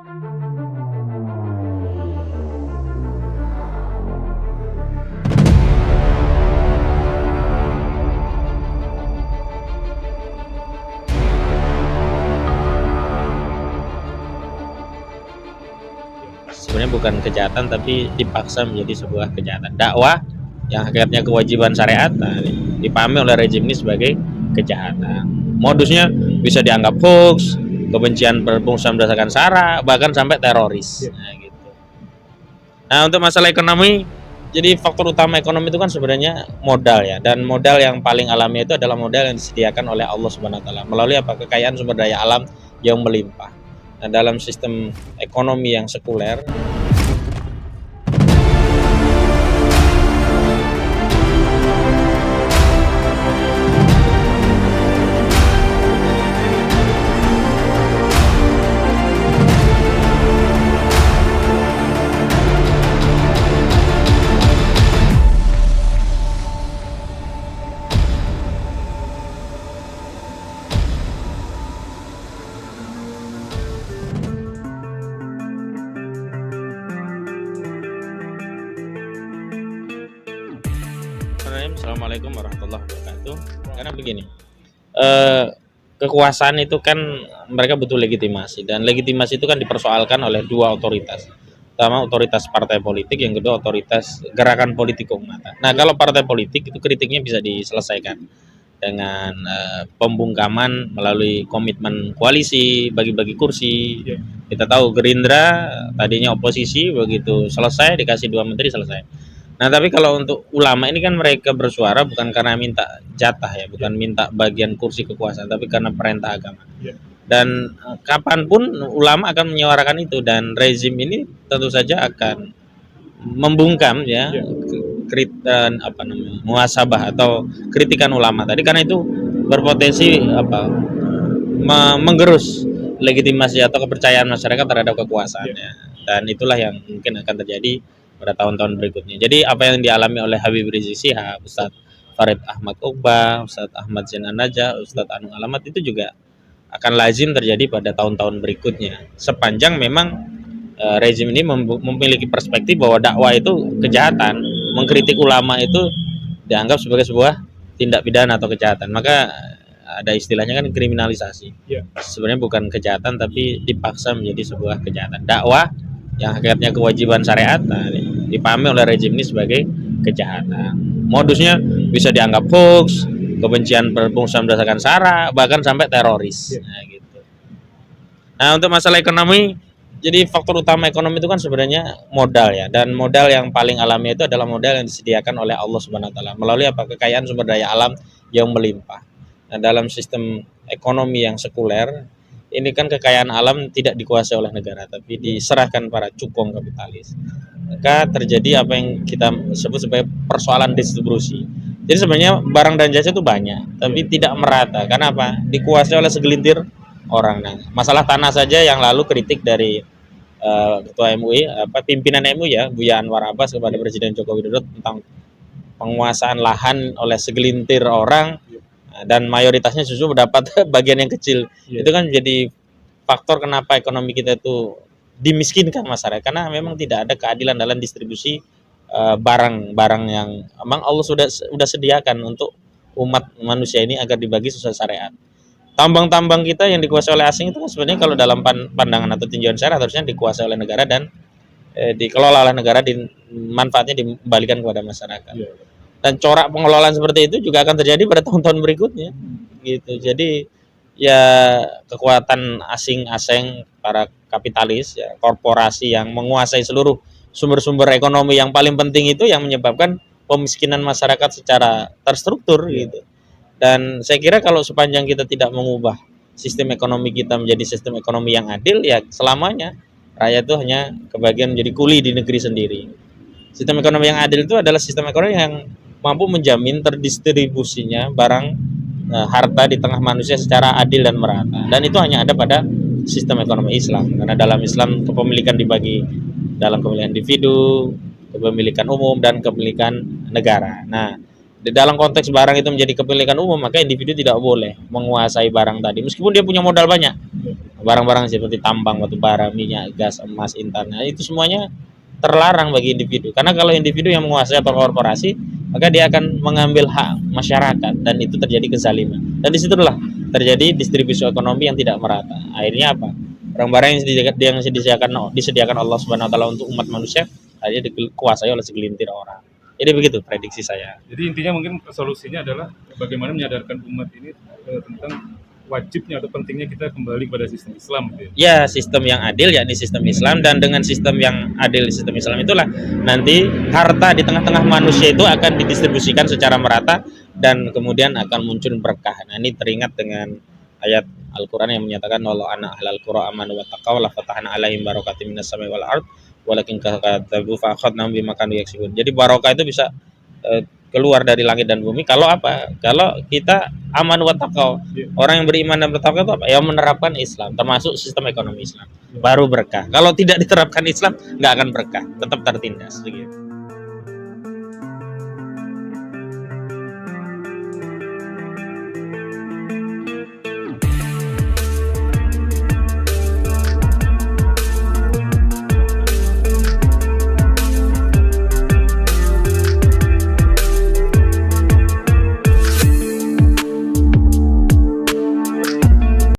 Sebenarnya bukan kejahatan tapi dipaksa menjadi sebuah kejahatan. Dakwah yang hakikatnya kewajiban syariat, nah, dipahami oleh rejim ini sebagai kejahatan. Modusnya bisa dianggap hoax, kebencian berpusat berdasarkan sara, bahkan sampai teroris. Nah, gitu. Nah, untuk masalah ekonomi, jadi faktor utama ekonomi itu kan sebenarnya modal ya, dan modal yang paling alami itu adalah modal yang disediakan oleh Allah Subhanahu wa taala melalui kekayaan sumber daya alam yang melimpah. Nah, dalam sistem ekonomi yang sekuler, Assalamualaikum warahmatullahi wabarakatuh. Karena begini, kekuasaan itu kan mereka butuh legitimasi, dan legitimasi itu kan dipersoalkan oleh dua otoritas. Pertama otoritas partai politik, yang kedua otoritas gerakan politik keumatan. Nah, kalau partai politik itu kritiknya bisa diselesaikan dengan pembungkaman melalui komitmen koalisi, bagi-bagi kursi. Kita tahu Gerindra tadinya oposisi, begitu selesai dikasih 2 menteri selesai. Nah, tapi kalau untuk ulama ini kan mereka bersuara bukan karena minta jatah ya, bukan minta bagian kursi kekuasaan, tapi karena perintah agama. Dan kapanpun ulama akan menyuarakan itu, dan rezim ini tentu saja akan membungkam ya muhasabah atau kritikan ulama tadi, karena itu berpotensi menggerus legitimasi atau kepercayaan masyarakat terhadap kekuasaannya. Dan itulah yang mungkin akan terjadi pada tahun-tahun berikutnya. Jadi apa yang dialami oleh Habib Rizik Syihab, Ustadz Farid Ahmad Uqbah, Ustadz Ahmad Zain An-Najah, Ustadz Anung Alamat, itu juga akan lazim terjadi pada tahun-tahun berikutnya. Sepanjang memang rezim ini memiliki perspektif bahwa dakwah itu kejahatan, mengkritik ulama itu dianggap sebagai sebuah tindak pidana atau kejahatan. Maka ada istilahnya kan kriminalisasi. Sebenarnya bukan kejahatan tapi dipaksa menjadi sebuah kejahatan. Dakwah yang hakikatnya kewajiban syariat, nah, dipahami oleh rejim ini sebagai kejahatan. Modusnya bisa dianggap hoax, kebencian berpusat berdasarkan sara, bahkan sampai teroris. Nah, gitu. Nah, untuk masalah ekonomi, jadi faktor utama ekonomi itu kan sebenarnya modal ya, dan modal yang paling alami itu adalah modal yang disediakan oleh Allah Subhanahu wa taala melalui kekayaan sumber daya alam yang melimpah. Nah, dalam sistem ekonomi yang sekuler, ini kan kekayaan alam tidak dikuasai oleh negara, tapi diserahkan para cukong kapitalis. Maka terjadi apa yang kita sebut sebagai persoalan distribusi. Jadi sebenarnya barang dan jasa itu banyak, tapi tidak merata. Karena apa? Dikuasai oleh segelintir orang. Nah, masalah tanah saja yang lalu kritik dari Ketua MUI, pimpinan MUI ya, Buya Anwar Abbas kepada Presiden Joko Widodo tentang penguasaan lahan oleh segelintir orang, dan mayoritasnya justru mendapat bagian yang kecil. Itu kan menjadi faktor kenapa ekonomi kita itu dimiskinkan masyarakat, karena memang tidak ada keadilan dalam distribusi barang-barang yang memang Allah sudah sediakan untuk umat manusia ini agar dibagi sesuai syariat. Tambang-tambang kita yang dikuasai oleh asing itu kan sebenarnya kalau dalam pandangan atau tinjauan syariat harusnya dikuasai oleh negara dan dikelola oleh negara, manfaatnya dikembalikan kepada masyarakat. Dan corak pengelolaan seperti itu juga akan terjadi pada tahun-tahun berikutnya gitu. Jadi ya kekuatan asing-asing, para kapitalis ya, korporasi yang menguasai seluruh sumber-sumber ekonomi yang paling penting itu yang menyebabkan pemiskinan masyarakat secara terstruktur gitu. Dan saya kira kalau sepanjang kita tidak mengubah sistem ekonomi kita menjadi sistem ekonomi yang adil, ya selamanya rakyat itu hanya kebagian menjadi kuli di negeri sendiri. Sistem ekonomi yang adil itu adalah sistem ekonomi yang mampu menjamin terdistribusinya barang harta di tengah manusia secara adil dan merata. Dan itu hanya ada pada sistem ekonomi Islam. Karena dalam Islam kepemilikan dibagi dalam kepemilikan individu, kepemilikan umum, dan kepemilikan negara. Nah, di dalam konteks barang itu menjadi kepemilikan umum, maka individu tidak boleh menguasai barang tadi meskipun dia punya modal banyak. barang-barang seperti tambang, batu bara, minyak, gas, emas, intan. Nah, itu semuanya terlarang bagi individu. Karena kalau individu yang menguasai atau korporasi, maka dia akan mengambil hak masyarakat dan itu terjadi kezaliman. Dan disitulah terjadi distribusi ekonomi yang tidak merata. Akhirnya apa? Barang-barang yang disediakan Allah Subhanahu wa taala untuk umat manusia akhirnya dikuasai oleh segelintir orang. Jadi begitu prediksi saya. Jadi intinya mungkin solusinya adalah bagaimana menyadarkan umat ini tentang wajibnya atau pentingnya kita kembali kepada sistem Islam gitu ya. Ya, sistem yang adil yakni sistem Islam, dan dengan sistem yang adil sistem Islam itulah nanti harta di tengah-tengah manusia itu akan didistribusikan secara merata dan kemudian akan muncul berkah. Nah, ini teringat dengan ayat Al-Qur'an yang menyatakan wallahu anna ahlal qura amanu wa taqaw la fatahna alaihim barakatim minas samai wal ard walakin kadzabu fa akhadnahum bima kanu yaksibun. Jadi barokah itu bisa keluar dari langit dan bumi kalau apa? Kalau kita aman wa taqwa. Orang yang beriman dan bertakwa itu apa? Yang menerapkan Islam, termasuk sistem ekonomi Islam. Baru berkah. Kalau tidak diterapkan Islam, nggak akan berkah, tetap tertindas begitu.